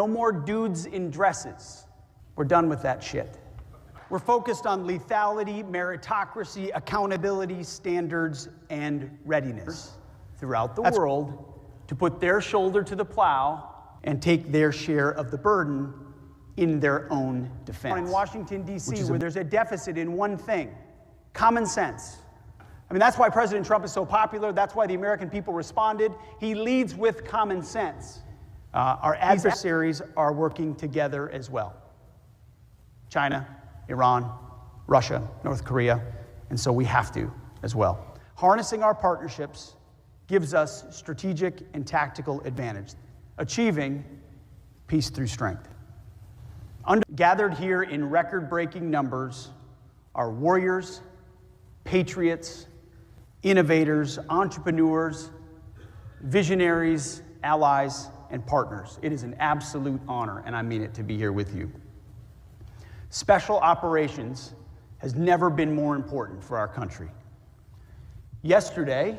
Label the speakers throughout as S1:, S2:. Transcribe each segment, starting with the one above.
S1: No more dudes in dresses. We're done with that shit. We're focused on lethality, meritocracy, accountability, standards, and readiness throughout the world to put their shoulder to the plow and take their share of the burden in their own defense. In Washington, D.C., where there's a deficit in one thing, common sense. I mean, that's why President Trump is so popular. That's why the American people responded. He leads with common sense. Our adversaries are working together as well. China, Iran, Russia, North Korea, and so we have to as well. Harnessing our partnerships gives us strategic and tactical advantage, achieving peace through strength. Gathered here in record-breaking numbers are warriors, patriots, innovators, entrepreneurs, visionaries, allies, and partners. It is an absolute honor, and I mean it, to be here with you. Special operations has never been more important for our country. Yesterday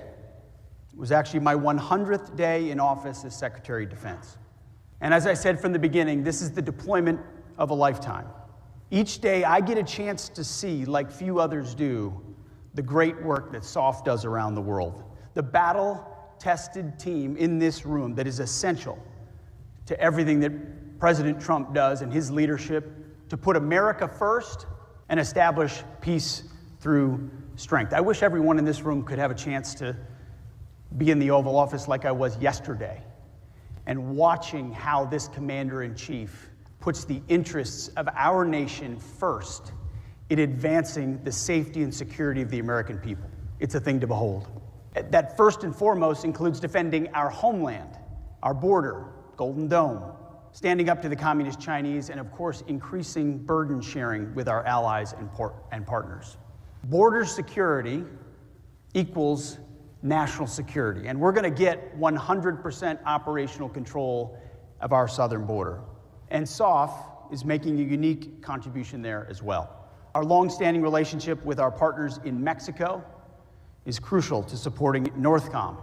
S1: was actually my 100th day in office as Secretary of Defense. And as I said from the beginning, this is the deployment of a lifetime. Each day I get a chance to see, like few others do, the great work that SOF does around the world. The battle-tested team in this room that is essential to everything that President Trump does and his leadership to put America first and establish peace through strength. I wish everyone in this room could have a chance to be in the Oval Office like I was yesterday and watching how this commander-in-chief puts the interests of our nation first in advancing the safety and security of the American people. It's a thing to behold. That first and foremost includes defending our homeland, our border, Golden Dome, standing up to the Communist Chinese, and of course, increasing burden sharing with our allies and partners. Border security equals national security, and we're going to get 100% operational control of our southern border. And SOF is making a unique contribution there as well. Our long-standing relationship with our partners in Mexico is crucial to supporting NORTHCOM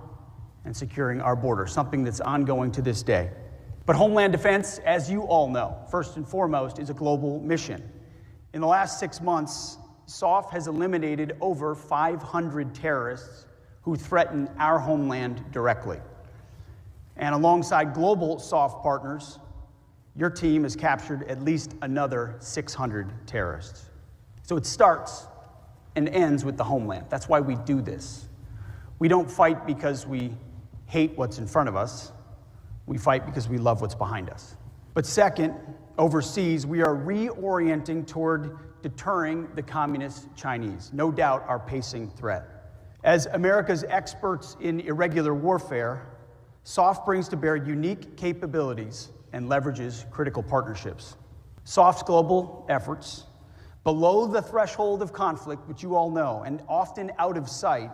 S1: and securing our border, something that's ongoing to this day. But Homeland Defense, as you all know, first and foremost, is a global mission. In the last 6 months, SOF has eliminated over 500 terrorists who threaten our homeland directly. And alongside global SOF partners, your team has captured at least another 600 terrorists. So it starts and ends with the homeland. That's why we do this. We don't fight because we hate what's in front of us. We fight because we love what's behind us. But second, overseas, we are reorienting toward deterring the Communist Chinese, no doubt our pacing threat. As America's experts in irregular warfare, SOF brings to bear unique capabilities and leverages critical partnerships. SOF's global efforts, below the threshold of conflict, which you all know, and often out of sight,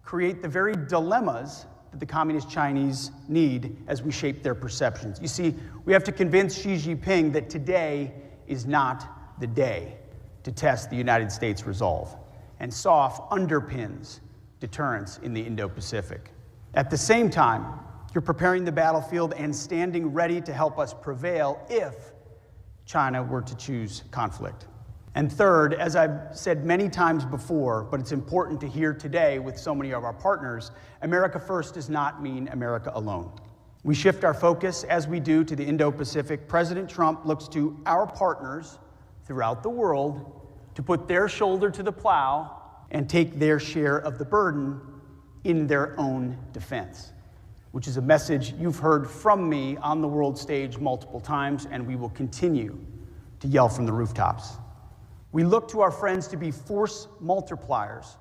S1: create the very dilemmas that the Communist Chinese need as we shape their perceptions. You see, we have to convince Xi Jinping that today is not the day to test the United States' resolve. And SOF underpins deterrence in the Indo-Pacific. At the same time, you're preparing the battlefield and standing ready to help us prevail if China were to choose conflict. And third, as I've said many times before, but it's important to hear today with so many of our partners, America first does not mean America alone. We shift our focus, as we do, to the Indo-Pacific. President Trump looks to our partners throughout the world to put their shoulder to the plow and take their share of the burden in their own defense, which is a message you've heard from me on the world stage multiple times, and we will continue to yell from the rooftops. We look to our friends to be force multipliers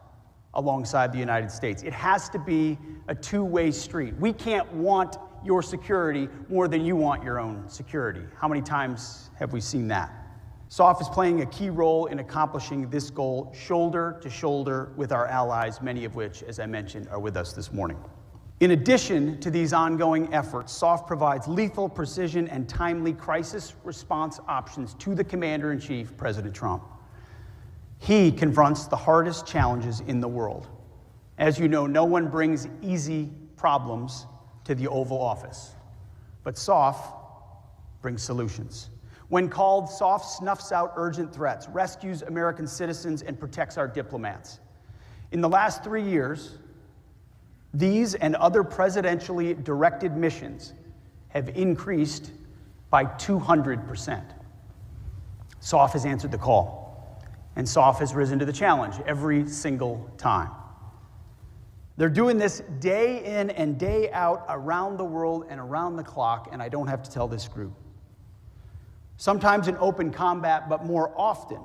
S1: alongside the United States. It has to be a two-way street. We can't want your security more than you want your own security. How many times have we seen that? SOF is playing a key role in accomplishing this goal shoulder to shoulder with our allies, many of which, as I mentioned, are with us this morning. In addition to these ongoing efforts, SOF provides lethal precision and timely crisis response options to the Commander-in-Chief, President Trump. He confronts the hardest challenges in the world. As you know, no one brings easy problems to the Oval Office, but SOF brings solutions. When called, SOF snuffs out urgent threats, rescues American citizens, and protects our diplomats. In the last 3 years, these and other presidentially directed missions have increased by 200%. SOF has answered the call, and SOF has risen to the challenge every single time. They're doing this day in and day out around the world and around the clock, and I don't have to tell this group. Sometimes in open combat, but more often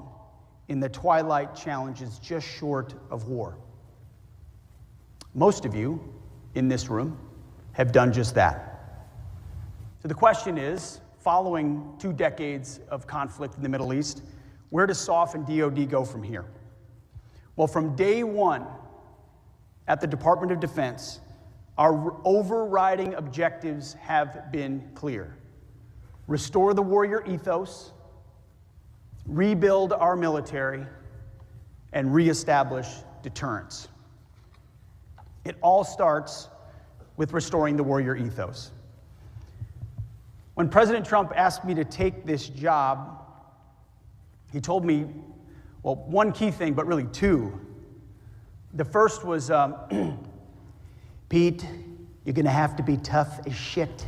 S1: in the twilight challenges just short of war. Most of you in this room have done just that. So the question is, following 2 decades of conflict in the Middle East, where does SOF and DoD go from here? Well, from day one at the Department of Defense, our overriding objectives have been clear. Restore the warrior ethos, rebuild our military, and reestablish deterrence. It all starts with restoring the warrior ethos. When President Trump asked me to take this job, he told me, well, one key thing, but really two. The first was, Pete, you're gonna have to be tough as shit.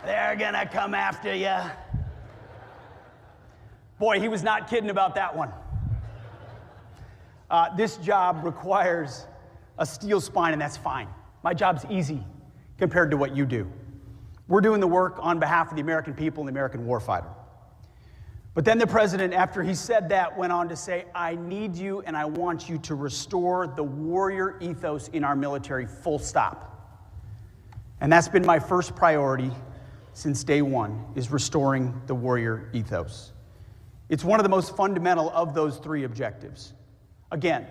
S1: They're gonna come after you. Boy, he was not kidding about that one. This job requires a steel spine, and that's fine. My job's easy compared to what you do. We're doing the work on behalf of the American people and the American warfighter. But then the president, after he said that, went on to say, I need you and I want you to restore the warrior ethos in our military, full stop. And that's been my first priority since day one, is restoring the warrior ethos. It's one of the most fundamental of those 3 objectives. Again,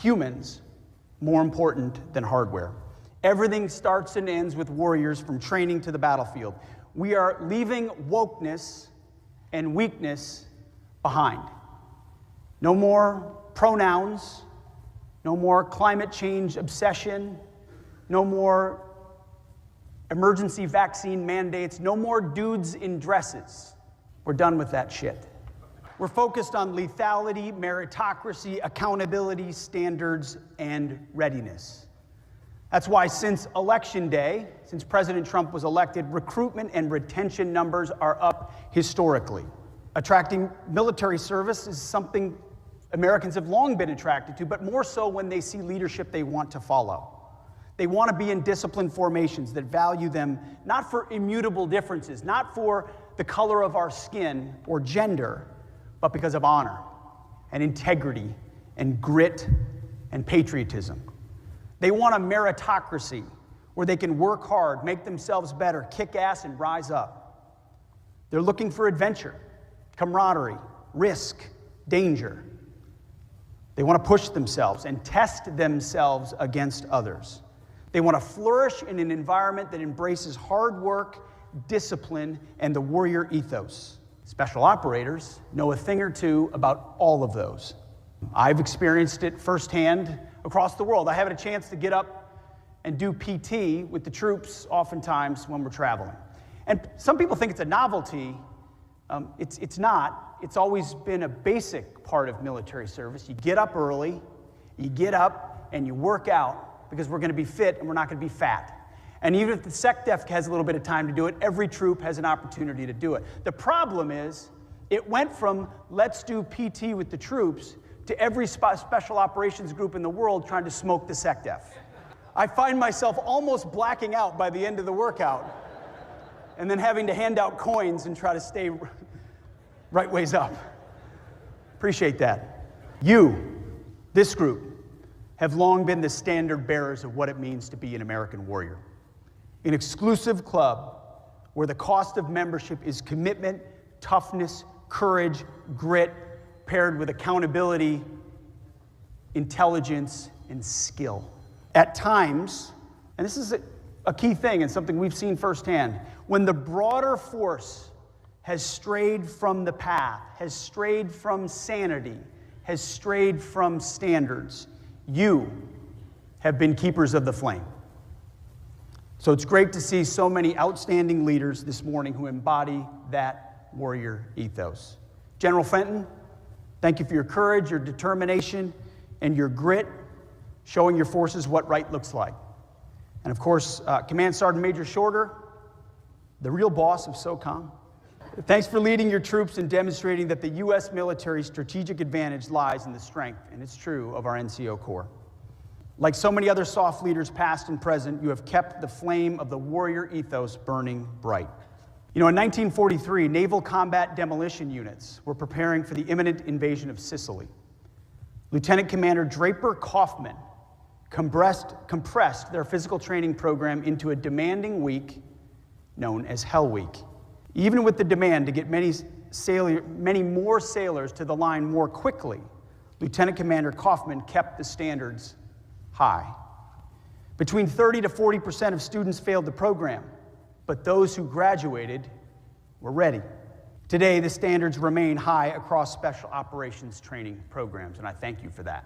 S1: humans more important than hardware. Everything starts and ends with warriors from training to the battlefield. We are leaving wokeness and weakness behind. No more pronouns, no more climate change obsession, no more emergency vaccine mandates, no more dudes in dresses. We're done with that shit. We're focused on lethality, meritocracy, accountability, standards, and readiness. That's why since Election Day, since President Trump was elected, recruitment and retention numbers are up historically. Attracting military service is something Americans have long been attracted to, but more so when they see leadership they want to follow. They want to be in disciplined formations that value them not for immutable differences, not for the color of our skin or gender, but because of honor and integrity and grit and patriotism. They want a meritocracy where they can work hard, make themselves better, kick ass, and rise up. They're looking for adventure, camaraderie, risk, danger. They want to push themselves and test themselves against others. They want to flourish in an environment that embraces hard work, discipline, and the warrior ethos. Special operators know a thing or two about all of those. I've experienced it firsthand across the world. I have had a chance to get up and do PT with the troops oftentimes when we're traveling. And some people think it's a novelty. It's not. It's always been a basic part of military service. You get up early, you get up, and you work out because we're going to be fit and we're not going to be fat. And even if the SecDef has a little bit of time to do it, every troop has an opportunity to do it. The problem is, it went from let's do PT with the troops to every special operations group in the world trying to smoke the SecDef. I find myself almost blacking out by the end of the workout and then having to hand out coins and try to stay right ways up. Appreciate that. You, this group, have long been the standard bearers of what it means to be an American warrior. An exclusive club where the cost of membership is commitment, toughness, courage, grit, paired with accountability, intelligence, and skill. At times, and this is a key thing and something we've seen firsthand, when the broader force has strayed from the path, has strayed from sanity, has strayed from standards, you have been keepers of the flame. So it's great to see so many outstanding leaders this morning who embody that warrior ethos. General Fenton, thank you for your courage, your determination, and your grit, showing your forces what right looks like. And of course, Command Sergeant Major Shorter, the real boss of SOCOM, thanks for leading your troops and demonstrating that the U.S. military's strategic advantage lies in the strength, and it's true, of our NCO Corps. Like so many other SOF leaders past and present, you have kept the flame of the warrior ethos burning bright. You know, in 1943, naval combat demolition units were preparing for the imminent invasion of Sicily. Lieutenant Commander Draper Kaufman compressed their physical training program into a demanding week known as Hell Week. Even with the demand to get many more sailors to the line more quickly, Lieutenant Commander Kaufman kept the standards high. Between 30 to 40% of students failed the program, but those who graduated were ready. Today, the standards remain high across special operations training programs, and I thank you for that.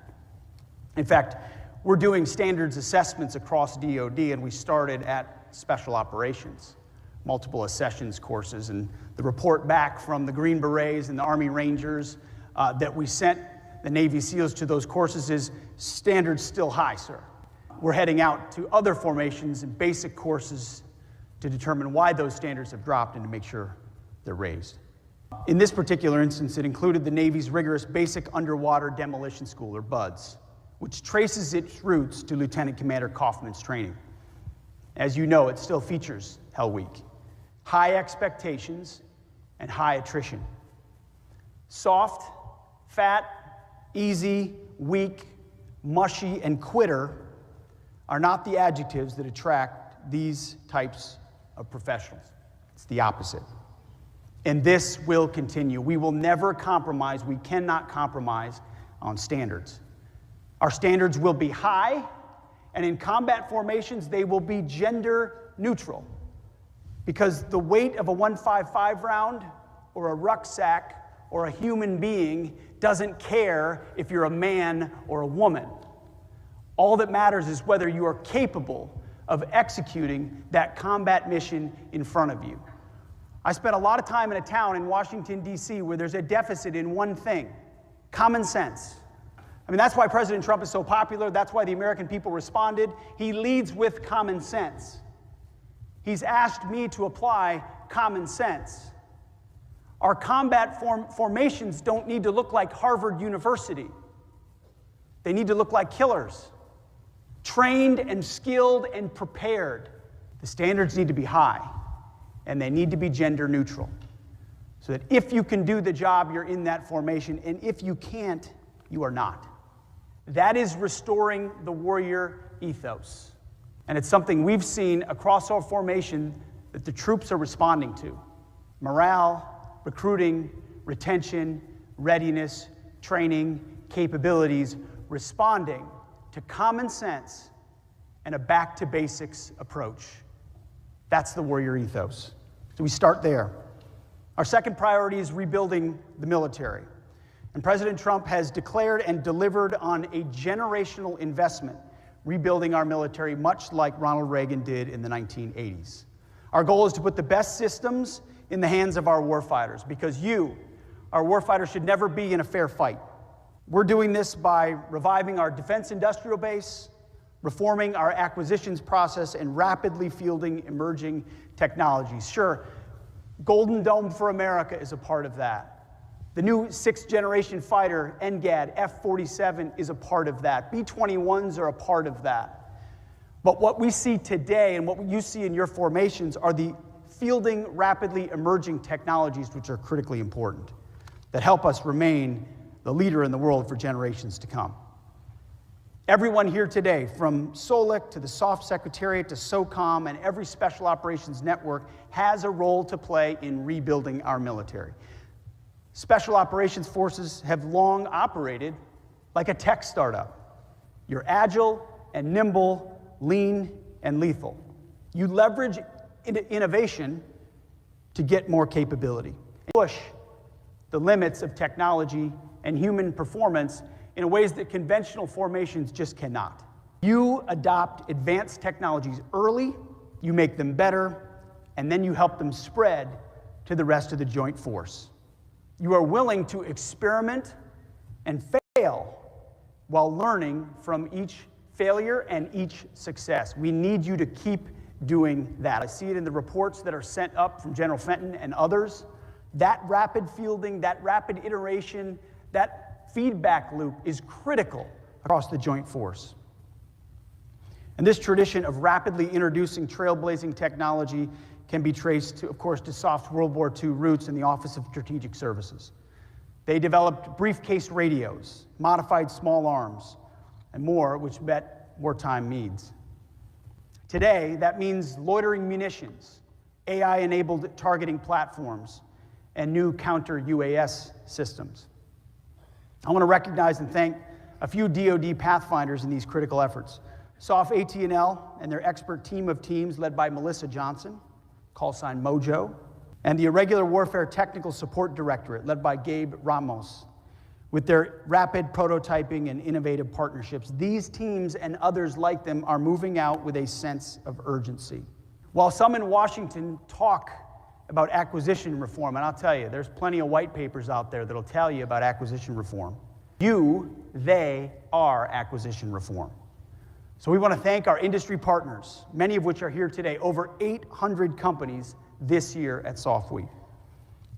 S1: In fact, we're doing standards assessments across DoD, and we started at special operations, multiple accessions courses, and the report back from the Green Berets and the Army Rangers that we sent the Navy SEALs to those courses is standards still high, sir. We're heading out to other formations and basic courses to determine why those standards have dropped and to make sure they're raised. In this particular instance, it included the Navy's rigorous Basic Underwater Demolition School, or BUDS, which traces its roots to Lieutenant Commander Kaufman's training. As you know, it still features Hell Week. High expectations and high attrition. Soft, fat, easy, weak, mushy, and quitter are not the adjectives that attract these types of professionals. It's the opposite. And this will continue. We will never compromise. We cannot compromise on standards. Our standards will be high, and in combat formations, they will be gender neutral. Because the weight of a .155 round or a rucksack or a human being doesn't care if you're a man or a woman. All that matters is whether you are capable of executing that combat mission in front of you. I spent a lot of time in a town in Washington, D.C. where there's a deficit in one thing: common sense. I mean, that's why President Trump is so popular. That's why the American people responded. He leads with common sense. He's asked me to apply common sense. Our combat formations don't need to look like Harvard University. They need to look like killers, trained and skilled and prepared. The standards need to be high, and they need to be gender neutral, so that if you can do the job, you're in that formation, and if you can't, you are not. That is restoring the warrior ethos. And it's something we've seen across our formation that the troops are responding to. Morale, recruiting, retention, readiness, training, capabilities, responding to common sense and a back-to-basics approach. That's the warrior ethos. So we start there. Our second priority is rebuilding the military. And President Trump has declared and delivered on a generational investment, rebuilding our military much like Ronald Reagan did in the 1980s. Our goal is to put the best systems in the hands of our warfighters, because you, our warfighters, should never be in a fair fight. We're doing this by reviving our defense industrial base, reforming our acquisitions process, and rapidly fielding emerging technologies. Sure, Golden Dome for America is a part of that. The new 6th generation fighter, NGAD, F-47 is a part of that. B-21s are a part of that. But what we see today and what you see in your formations are the fielding rapidly emerging technologies, which are critically important, that help us remain the leader in the world for generations to come. Everyone here today, from SOLIC to the SOF Secretariat to SOCOM and every Special Operations Network, has a role to play in rebuilding our military. Special Operations Forces have long operated like a tech startup. You're agile and nimble, lean and lethal. You leverage innovation to get more capability. push the limits of technology and human performance in ways that conventional formations just cannot. You adopt advanced technologies early, you make them better, and then you help them spread to the rest of the joint force. You are willing to experiment and fail while learning from each failure and each success. We need you to keep doing that. I see it in the reports that are sent up from General Fenton and others. That rapid fielding, that rapid iteration, that feedback loop is critical across the joint force. And this tradition of rapidly introducing trailblazing technology can be traced, to, of course, to SOF's World War II roots in the Office of Strategic Services. They developed briefcase radios, modified small arms, and more, which met wartime needs. Today, that means loitering munitions, AI-enabled targeting platforms, and new counter-UAS systems. I want to recognize and thank a few DoD pathfinders in these critical efforts. SOF AT&L and their expert team of teams led by Melissa Johnson, call sign Mojo, and the Irregular Warfare Technical Support Directorate led by Gabe Ramos. With their rapid prototyping and innovative partnerships, these teams and others like them are moving out with a sense of urgency. While some in Washington talk about acquisition reform, and I'll tell you, there's plenty of white papers out there that'll tell you about acquisition reform. They are acquisition reform. So we want to thank our industry partners, many of which are here today, over 800 companies this year at SOF Week.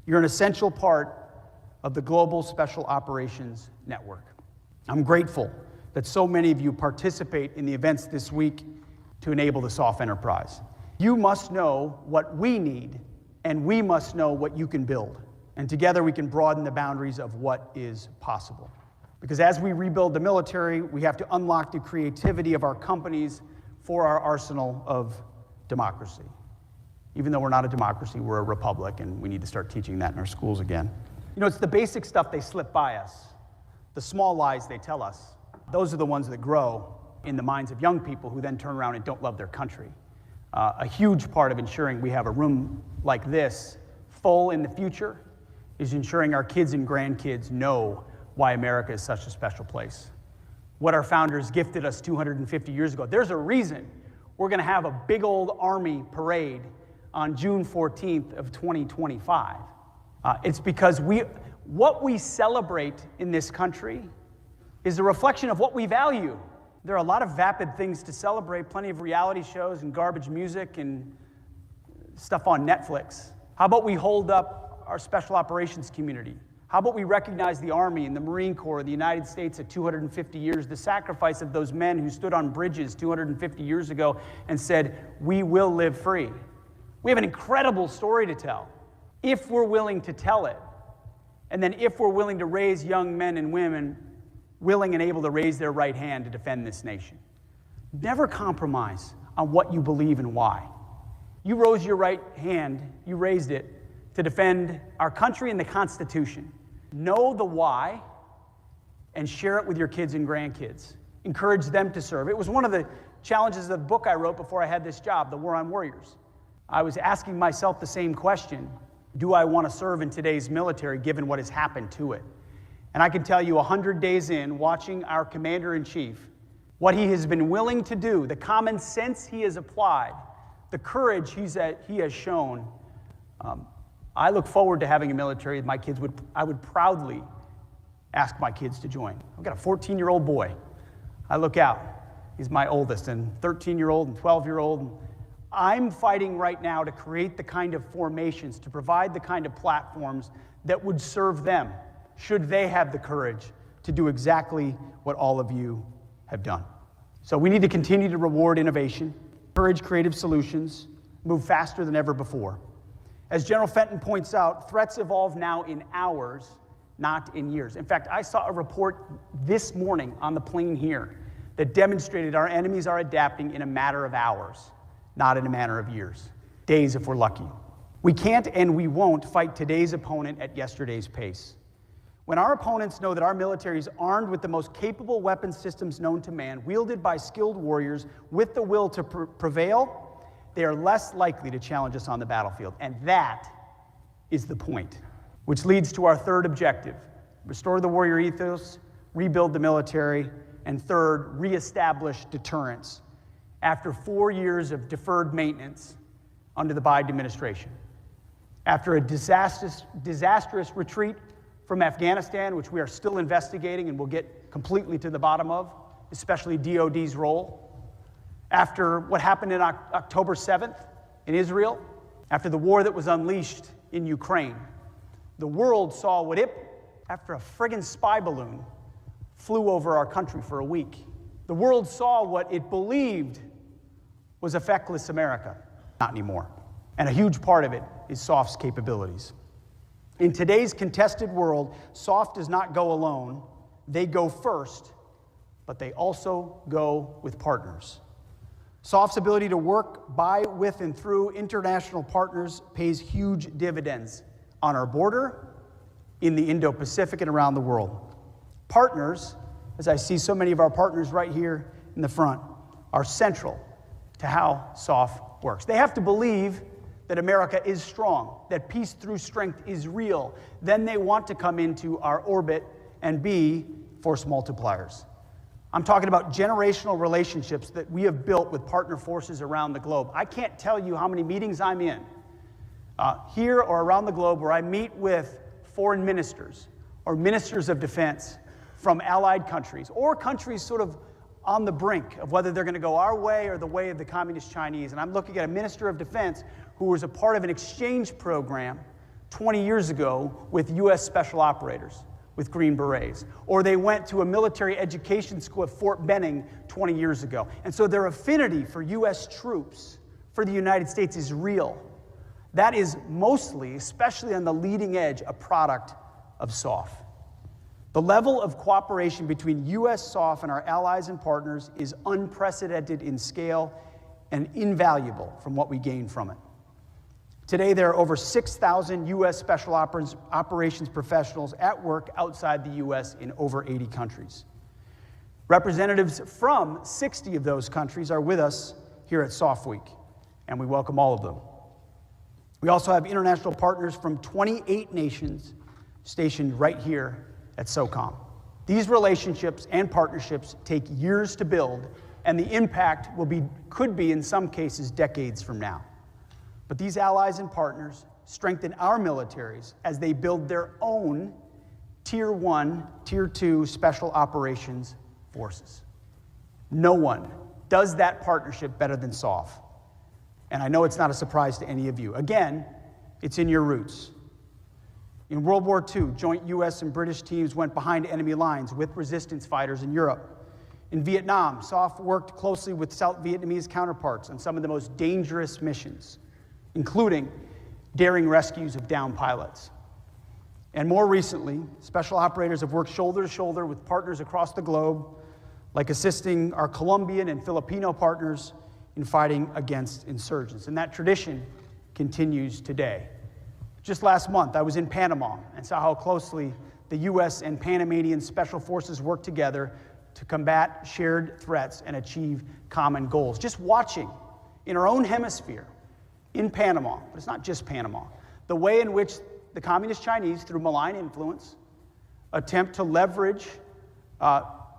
S1: You're an essential part of the Global Special Operations Network. I'm grateful that so many of you participate in the events this week to enable the SOF enterprise. You must know what we need, and we must know what you can build. And together we can broaden the boundaries of what is possible. Because as we rebuild the military, we have to unlock the creativity of our companies for our arsenal of democracy. Even though we're not a democracy, we're a republic, and we need to start teaching that in our schools again. You know, it's the basic stuff they slip by us, the small lies they tell us. Those are the ones that grow in the minds of young people who then turn around and don't love their country. A huge part of ensuring we have a room like this full in the future is ensuring our kids and grandkids know why America is such a special place. What our founders gifted us 250 years ago. There's a reason we're going to have a big old Army parade on June 14th of 2025. It's because what we celebrate in this country is a reflection of what we value. There are a lot of vapid things to celebrate, plenty of reality shows and garbage music and stuff on Netflix. How about we hold up our special operations community? How about we recognize the Army and the Marine Corps, the United States at 250 years, the sacrifice of those men who stood on bridges 250 years ago and said, we will live free. We have an incredible story to tell, if we're willing to tell it. And then if we're willing to raise young men and women willing and able to raise their right hand to defend this nation. Never compromise on what you believe and why. You rose your right hand, you raised it to defend our country and the Constitution. Know the why and share it with your kids and grandkids. Encourage them to serve. It was one of the challenges of the book I wrote before I had this job, The War on Warriors. I was asking myself the same question. Do I want to serve in today's military given what has happened to it? And I can tell you 100 days in, watching our Commander-in-Chief, what he has been willing to do, the common sense he has applied, the courage he has shown, I look forward to having a military my kids I would proudly ask my kids to join. I've got a 14-year-old boy. I look out. He's my oldest, and 13-year-old and 12-year-old. I'm fighting right now to create the kind of formations, to provide the kind of platforms that would serve them, should they have the courage to do exactly what all of you have done. So we need to continue to reward innovation, encourage creative solutions, move faster than ever before. As General Fenton points out, threats evolve now in hours, not in years. In fact, I saw a report this morning on the plane here that demonstrated our enemies are adapting in a matter of hours, not in a matter of years, days if we're lucky. We can't and we won't fight today's opponent at yesterday's pace. When our opponents know that our military is armed with the most capable weapon systems known to man, wielded by skilled warriors with the will to prevail, they are less likely to challenge us on the battlefield. And that is the point. which leads to our third objective: restore the warrior ethos, rebuild the military, and third, reestablish deterrence after 4 years of deferred maintenance under the Biden administration. After a disastrous retreat from Afghanistan, which we are still investigating and will get completely to the bottom of, especially DOD's role. After what happened on October 7th in Israel, after the war that was unleashed in Ukraine, the world saw after a friggin' spy balloon flew over our country for a week. The world saw what it believed was a feckless America. Not anymore. And a huge part of it is SOF's capabilities. In today's contested world, SOF does not go alone. They go first, but they also go with partners. SOF's ability to work by, with, and through international partners pays huge dividends on our border, in the Indo-Pacific, and around the world. Partners, as I see so many of our partners right here in the front, are central to how SOF works. They have to believe that America is strong, that peace through strength is real. Then they want to come into our orbit and be force multipliers. I'm talking about generational relationships that we have built with partner forces around the globe. I can't tell you how many meetings I'm in, here or around the globe, where I meet with foreign ministers or ministers of defense from allied countries, or countries sort of on the brink of whether they're going to go our way or the way of the Communist Chinese. And I'm looking at a minister of defense who was a part of an exchange program 20 years ago with U.S. special operators, with Green Berets. Or they went to a military education school at Fort Benning 20 years ago. And so their affinity for U.S. troops, for the United States, is real. That is mostly, especially on the leading edge, a product of SOF. The level of cooperation between U.S. SOF and our allies and partners is unprecedented in scale and invaluable from what we gain from it. Today, there are over 6,000 U.S. Special Operations professionals at work outside the U.S. in over 80 countries. Representatives from 60 of those countries are with us here at SOF Week, and we welcome all of them. We also have international partners from 28 nations stationed right here at SOCOM. These relationships and partnerships take years to build, and the impact could be in some cases decades from now. But these allies and partners strengthen our militaries as they build their own Tier 1, Tier 2 special operations forces. No one does that partnership better than SOF. And I know it's not a surprise to any of you. Again, it's in your roots. In World War II, joint U.S. and British teams went behind enemy lines with resistance fighters in Europe. In Vietnam, SOF worked closely with South Vietnamese counterparts on some of the most dangerous missions, including daring rescues of downed pilots. And more recently, special operators have worked shoulder to shoulder with partners across the globe, like assisting our Colombian and Filipino partners in fighting against insurgents. And that tradition continues today. Just last month, I was in Panama and saw how closely the U.S. and Panamanian special forces work together to combat shared threats and achieve common goals. Just watching in our own hemisphere, in Panama, but it's not just Panama, the way in which the Communist Chinese, through malign influence, attempt to leverage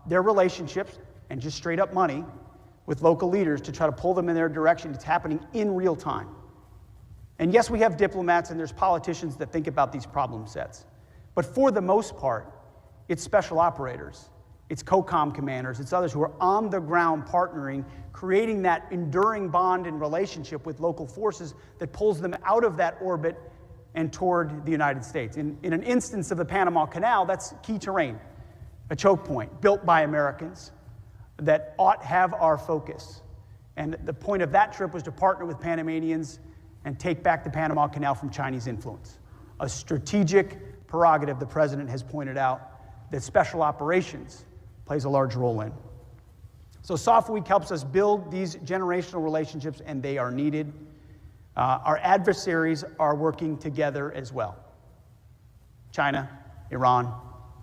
S1: their relationships and just straight up money with local leaders to try to pull them in their direction. It's happening in real time. And yes, we have diplomats and there's politicians that think about these problem sets. But for the most part, it's special operators, it's COCOM commanders, it's others who are on the ground partnering, creating that enduring bond and relationship with local forces that pulls them out of that orbit and toward the United States. In an instance of the Panama Canal, that's key terrain, a choke point built by Americans that ought have our focus. And the point of that trip was to partner with Panamanians and take back the Panama Canal from Chinese influence. A strategic prerogative the president has pointed out that special operations plays a large role in. So SOF Week helps us build these generational relationships, and they are needed. Our adversaries are working together as well. China, Iran,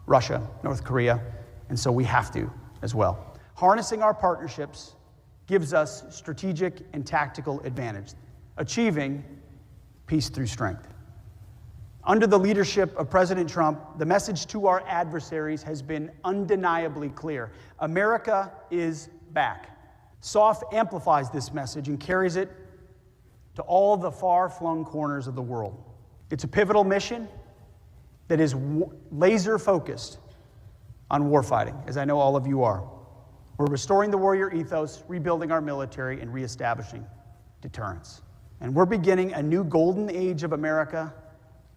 S1: Russia, North Korea, and so we have to as well. Harnessing our partnerships gives us strategic and tactical advantage, achieving peace through strength. Under the leadership of President Trump, the message to our adversaries has been undeniably clear. America is back. SOF amplifies this message and carries it to all the far-flung corners of the world. It's a pivotal mission that is laser-focused on warfighting, as I know all of you are. We're restoring the warrior ethos, rebuilding our military, and reestablishing deterrence. And we're beginning a new golden age of America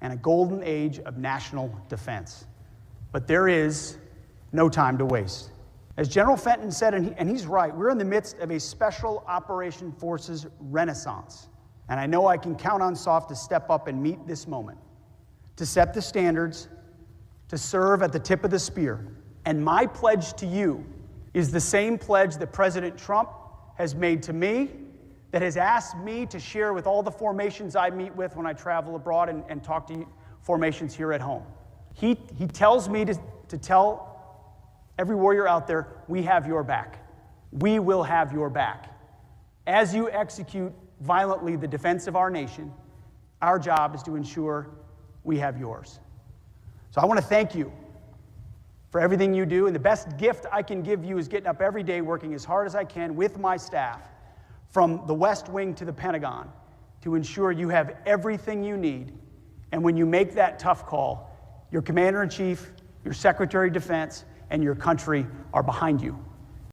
S1: and a golden age of national defense. But there is no time to waste. As General Fenton said, and he's right, we're in the midst of a Special Operation Forces renaissance. And I know I can count on SOF to step up and meet this moment, to set the standards, to serve at the tip of the spear. And my pledge to you is the same pledge that President Trump has made to me, that has asked me to share with all the formations I meet with when I travel abroad and talk to formations here at home. He tells me to tell every warrior out there, we have your back. We will have your back. As you execute violently the defense of our nation, our job is to ensure we have yours. So I want to thank you for everything you do, and the best gift I can give you is getting up every day working as hard as I can with my staff, from the West Wing to the Pentagon, to ensure you have everything you need. And when you make that tough call, your Commander-in-Chief, your Secretary of Defense, and your country are behind you.